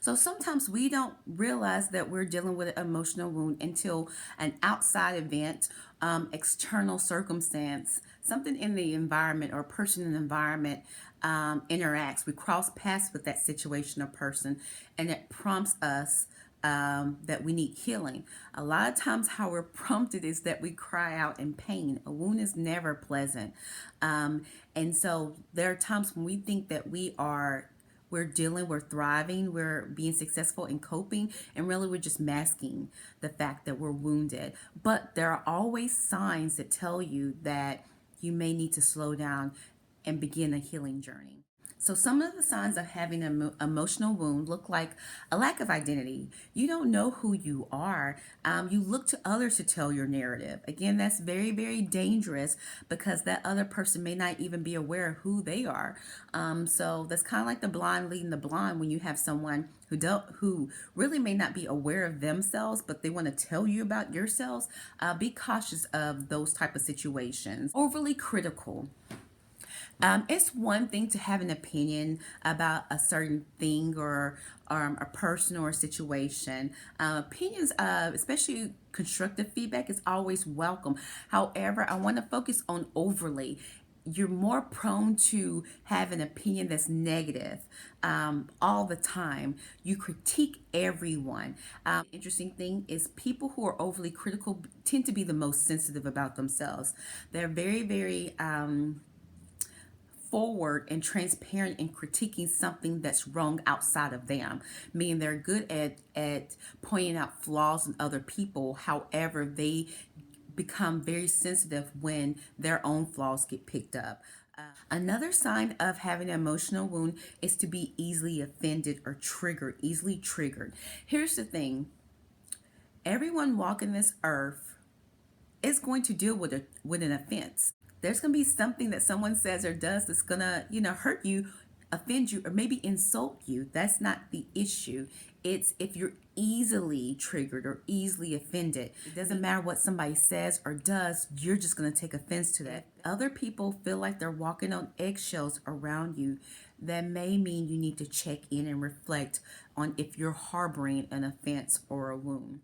So sometimes we don't realize that we're dealing with an emotional wound until an outside event, external circumstance, something in the environment or person in the environment interacts. We cross paths with that situation or person, and it prompts us that we need healing. A lot of times, how we're prompted is that we cry out in pain. A wound is never pleasant. And so there are times when we think that we're dealing, we're thriving, we're being successful in coping, and really we're just masking the fact that we're wounded. But there are always signs that tell you that you may need to slow down and begin a healing journey. So, some of the signs of having an emotional wound look like a lack of identity. You don't know who you are. You look to others to tell your narrative. Again, that's very, very dangerous because that other person may not even be aware of who they are. So, that's kind of like the blind leading the blind when you have someone who really may not be aware of themselves, but they want to tell you about yourselves. Be cautious of those type of situations. Overly critical. It's one thing to have an opinion about a certain thing or a person or a situation. Opinions, especially constructive feedback, is always welcome. However, I want to focus on overly. You're more prone to have an opinion that's negative all the time. You critique everyone. Interesting thing is people who are overly critical tend to be the most sensitive about themselves. They're very, very forward and transparent in critiquing something that's wrong outside of them, meaning they're good at pointing out flaws in other people. However, they become very sensitive when their own flaws get picked up. Another sign of having an emotional wound is to be easily offended or triggered, easily triggered. Here's the thing: everyone walking this earth is going to deal with an offense. There's going to be something that someone says or does that's going to, hurt you, offend you, or maybe insult you. That's not the issue. It's if you're easily triggered or easily offended. It doesn't matter what somebody says or does, you're just going to take offense to that. Other people feel like they're walking on eggshells around you. That may mean you need to check in and reflect on if you're harboring an offense or a wound.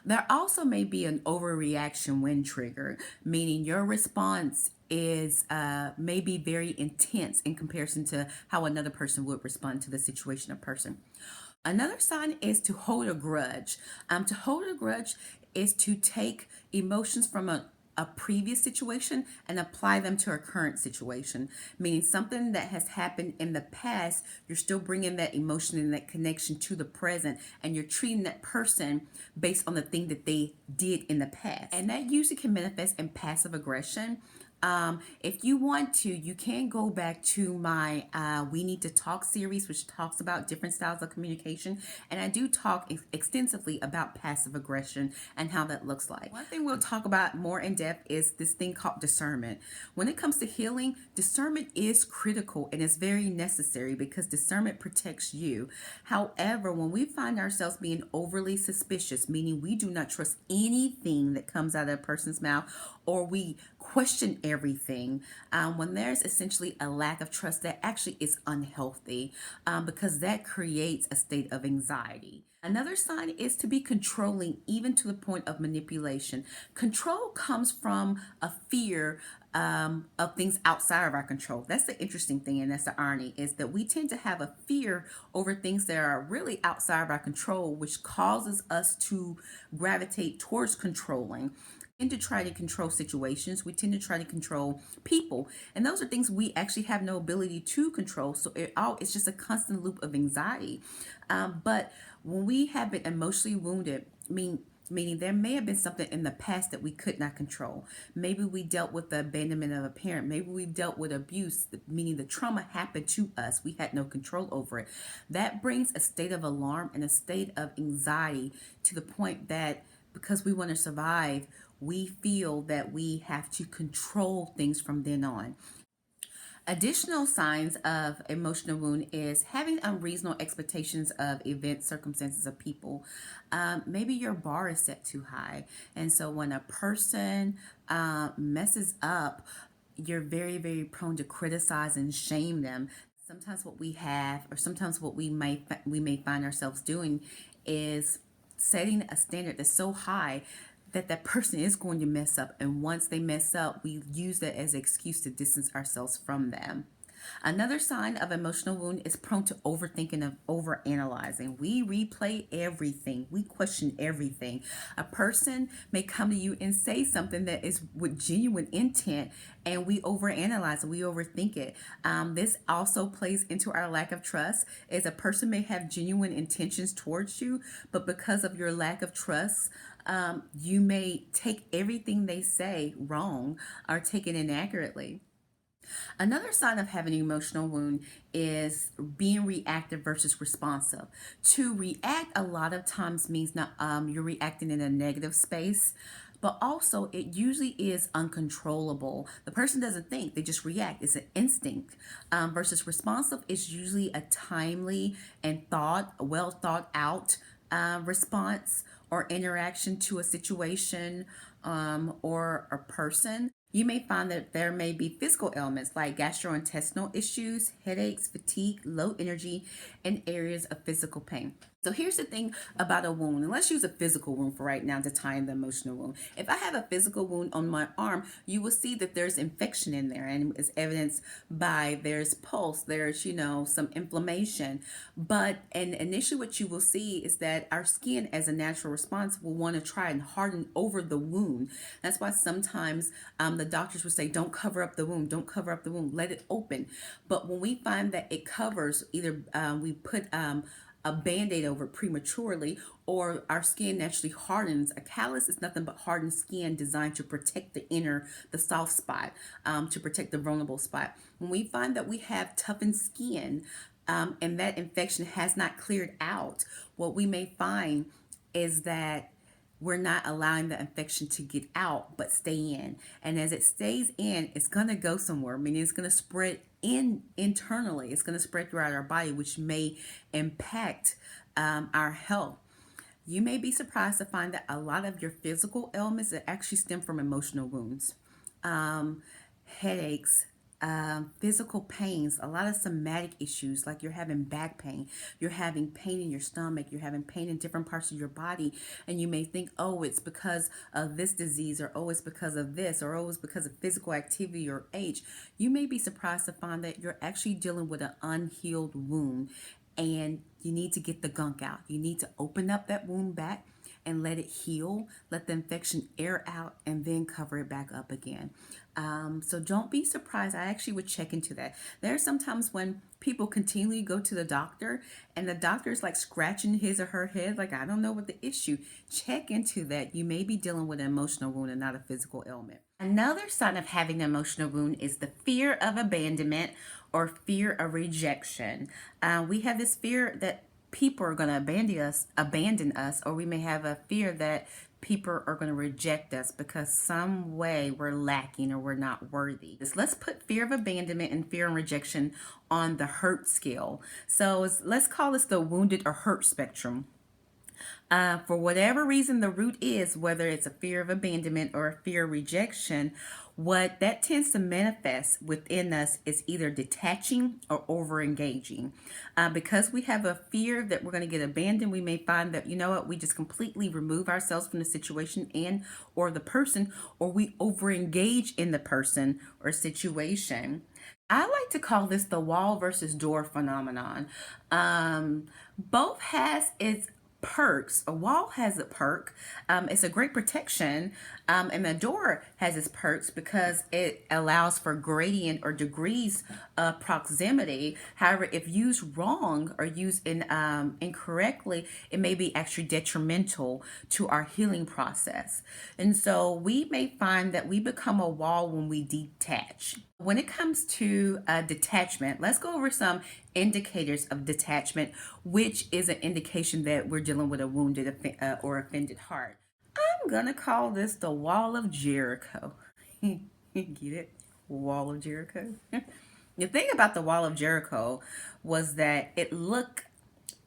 There also may be an overreaction when triggered, meaning your response is maybe very intense in comparison to how another person would respond to the situation or person. Another sign is to hold a grudge. To hold a grudge is to take emotions from a previous situation and apply them to a current situation, meaning something that has happened in the past, you're still bringing that emotion and that connection to the present, and you're treating that person based on the thing that they did in the past. And that usually can manifest in passive aggression. If you want to, you can go back to my We Need to Talk series, which talks about different styles of communication. And I do talk extensively about passive aggression and how that looks like. One thing we'll talk about more in depth is this thing called discernment. When it comes to healing, discernment is critical and it's very necessary because discernment protects you. However, when we find ourselves being overly suspicious, meaning we do not trust anything that comes out of a person's mouth, or we question everything, when there's essentially a lack of trust, that actually is unhealthy because that creates a state of anxiety. Another sign is to be controlling, even to the point of manipulation. Control comes from a fear of things outside of our control. That's the interesting thing, and that's the irony, is that we tend to have a fear over things that are really outside of our control, which causes us to gravitate towards controlling. Tend to try to control situations. We tend to try to control people, and those are things we actually have no ability to control. So it's just a constant loop of anxiety. But when we have been emotionally wounded, meaning there may have been something in the past that we could not control. Maybe we dealt with the abandonment of a parent. Maybe we dealt with abuse, meaning the trauma happened to us. We had no control over it. That brings a state of alarm and a state of anxiety to the point that because we want to survive, we feel that we have to control things from then on. Additional signs of emotional wound is having unreasonable expectations of events, circumstances, of people. Maybe your bar is set too high. And so when a person messes up, you're very, very prone to criticize and shame them. Sometimes what we have, or sometimes what we may find ourselves doing, is setting a standard that's so high that that person is going to mess up, and once they mess up, we use that as an excuse to distance ourselves from them. Another sign of emotional wound is prone to overthinking and overanalyzing. We replay everything. We question everything. A person may come to you and say something that is with genuine intent, and we overanalyze it. We overthink it. This also plays into our lack of trust. As a person may have genuine intentions towards you, but because of your lack of trust, you may take everything they say wrong or take it inaccurately. Another sign of having an emotional wound is being reactive versus responsive. To react a lot of times means not you're reacting in a negative space, but also it usually is uncontrollable. The person doesn't think, they just react. It's an instinct. Versus responsive is usually a timely and well thought out response or interaction to a situation or a person. You may find that there may be physical ailments like gastrointestinal issues, headaches, fatigue, low energy, and areas of physical pain. So here's the thing about a wound, and let's use a physical wound for right now to tie in the emotional wound. If I have a physical wound on my arm, you will see that there's infection in there, and it's evidenced by there's pulse, there's some inflammation. And initially, what you will see is that our skin, as a natural response, will want to try and harden over the wound. That's why sometimes the doctors will say, "Don't cover up the wound. Don't cover up the wound. Let it open." But when we find that it covers, either we put a band-aid over prematurely, or our skin naturally hardens. A callus is nothing but hardened skin designed to protect the soft spot, to protect the vulnerable spot. When we find that we have toughened skin, and that infection has not cleared out, what we may find is that we're not allowing the infection to get out but stay in, and as it stays in, it's going to go somewhere. I mean, it's going to spread internally. It's going to spread throughout our body, which may impact our health. You may be surprised to find that a lot of your physical ailments that actually stem from emotional wounds, headaches, physical pains, a lot of somatic issues, like you're having back pain, you're having pain in your stomach, you're having pain in different parts of your body, and you may think, oh, it's because of this disease, or oh, it's because of this, or oh, it's because of physical activity or age. You may be surprised to find that you're actually dealing with an unhealed wound, and you need to get the gunk out. You need to open up that wound back and let it heal, let the infection air out, and then cover it back up again. So don't be surprised. I actually would check into that. There are sometimes when people continually go to the doctor, and the doctor is like scratching his or her head, like, I don't know what the issue. Check into that. You may be dealing with an emotional wound and not a physical ailment. Another sign of having an emotional wound is the fear of abandonment or fear of rejection. We have this fear that people are going to abandon us, or we may have a fear that people are going to reject us because some way we're lacking or we're not worthy. Let's put fear of abandonment and fear and rejection on the hurt scale. So let's call this the wounded or hurt spectrum. For whatever reason the root is, whether it's a fear of abandonment or a fear of rejection, what that tends to manifest within us is either detaching or over engaging. Because we have a fear that we're going to get abandoned, we may find that, you know what, we just completely remove ourselves from the situation and or the person, or we over engage in the person or situation. I like to call this the wall versus door phenomenon. Both has its perks. A wall has a perk. It's a great protection, and the door has its perks because it allows for gradient or degrees of proximity. However, if used wrong or used incorrectly, it may be actually detrimental to our healing process. And so we may find that we become a wall when we detach. When it comes to detachment, let's go over some indicators of detachment, which is an indication that we're dealing with a wounded or offended heart. I'm going to call this the Wall of Jericho. Get it? Wall of Jericho. The thing about the Wall of Jericho was that it looked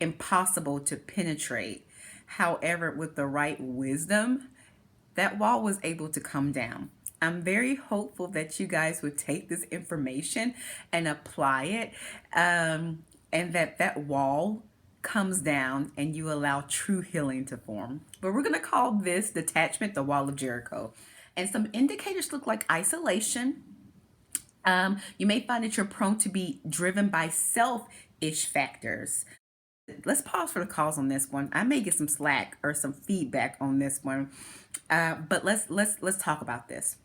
impossible to penetrate. However, with the right wisdom, that wall was able to come down. I'm very hopeful that you guys would take this information and apply it, and that wall comes down and you allow true healing to form. But we're going to call this detachment the wall of Jericho. And some indicators look like isolation. You may find that you're prone to be driven by selfish factors. Let's pause for the cause on this one. I may get some slack or some feedback on this one, but let's talk about this.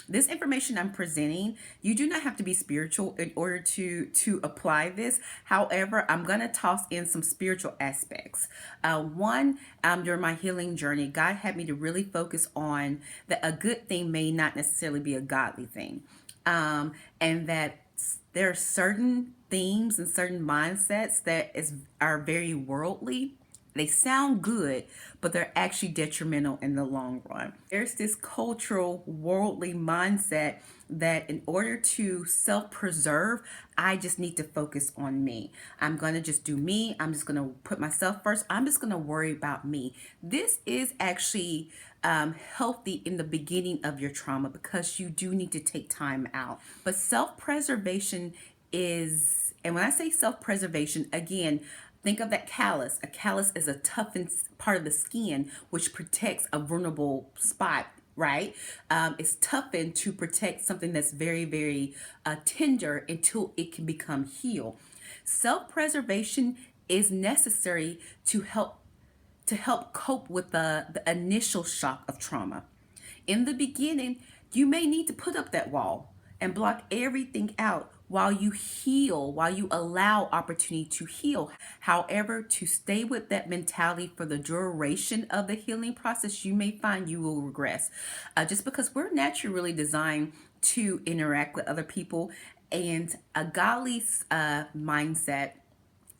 This information I'm presenting, you do not have to be spiritual in order to apply this. However, I'm going to toss in some spiritual aspects. One, during my healing journey, God had me to really focus on that a good thing may not necessarily be a godly thing, and that there are certain themes and certain mindsets that are very worldly. They sound good, but they're actually detrimental in the long run. There's this cultural, worldly mindset that in order to self preserve, I just need to focus on me. I'm going to just do me. I'm just going to put myself first. I'm just going to worry about me. This is actually healthy in the beginning of your trauma because you do need to take time out. But self preservation is, and when I say self preservation, again, think of that callus. A callus is a toughened part of the skin which protects a vulnerable spot, right? It's toughened to protect something that's very, very tender until it can become healed. Self preservation is necessary to help cope with the initial shock of trauma. In the beginning, you may need to put up that wall and block everything out while you heal, while you allow opportunity to heal. However, to stay with that mentality for the duration of the healing process, you may find you will regress. Just because we're naturally designed to interact with other people, and a godly mindset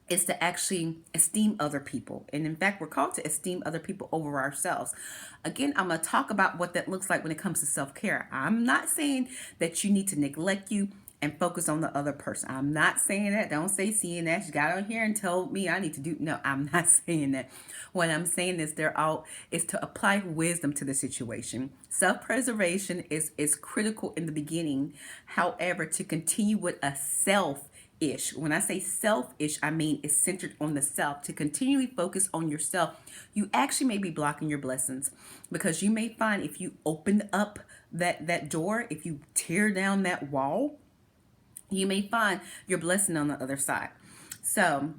is to actually esteem other people. And in fact, we're called to esteem other people over ourselves. Again, I'm going to talk about what that looks like when it comes to self-care. I'm not saying that you need to neglect you and focus on the other person. I'm not saying that. Don't say seeing that. You got on here and told me I need to do. No, I'm not saying that. What I'm saying is is to apply wisdom to the situation. Self-preservation is critical in the beginning. However, to continue with a self-ish. When I say selfish, I mean it's centered on the self. To continually focus on yourself, you actually may be blocking your blessings because you may find if you open up that door, if you tear down that wall, you may find your blessing on the other side. So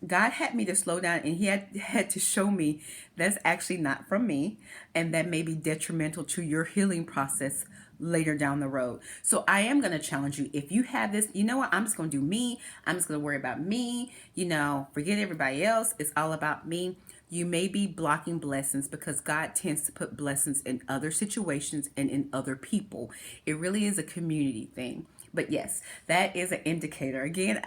God had me to slow down and he had to show me that's actually not from me and that may be detrimental to your healing process later down the road. So I am going to challenge you. If you have this, you know what? I'm just going to do me. I'm just going to worry about me. Forget everybody else. It's all about me. You may be blocking blessings because God tends to put blessings in other situations and in other people. It really is a community thing. But yes, that is an indicator. Again,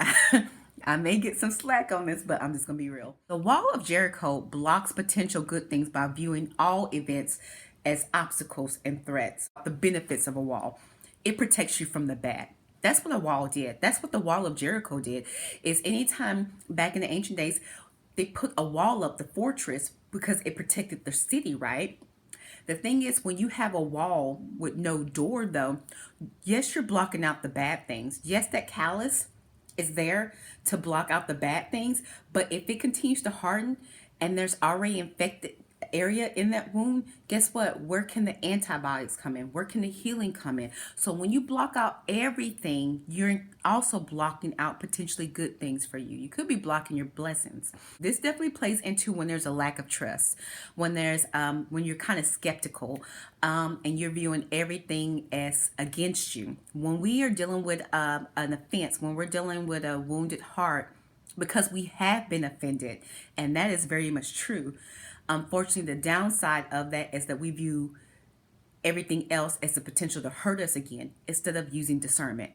I may get some slack on this, but I'm just going to be real. The wall of Jericho blocks potential good things by viewing all events as obstacles and threats. The benefits of a wall, it protects you from the bad. That's what a wall did. That's what the wall of Jericho did. Is anytime back in the ancient days, they put a wall up, the fortress, because it protected the city, right? The thing is, when you have a wall with no door, though, yes, you're blocking out the bad things. Yes, that callus is there to block out the bad things. But if it continues to harden and there's already infected area in that wound, guess what? Where can the antibiotics come in? Where can the healing come in? So when you block out everything, you're also blocking out potentially good things for you. You could be blocking your blessings. This definitely plays into when there's a lack of trust, when when you're kind of skeptical, and you're viewing everything as against you. When we are dealing with an offense, when we're dealing with a wounded heart, because we have been offended, and that is very much true. Unfortunately, the downside of that is that we view everything else as the potential to hurt us again instead of using discernment.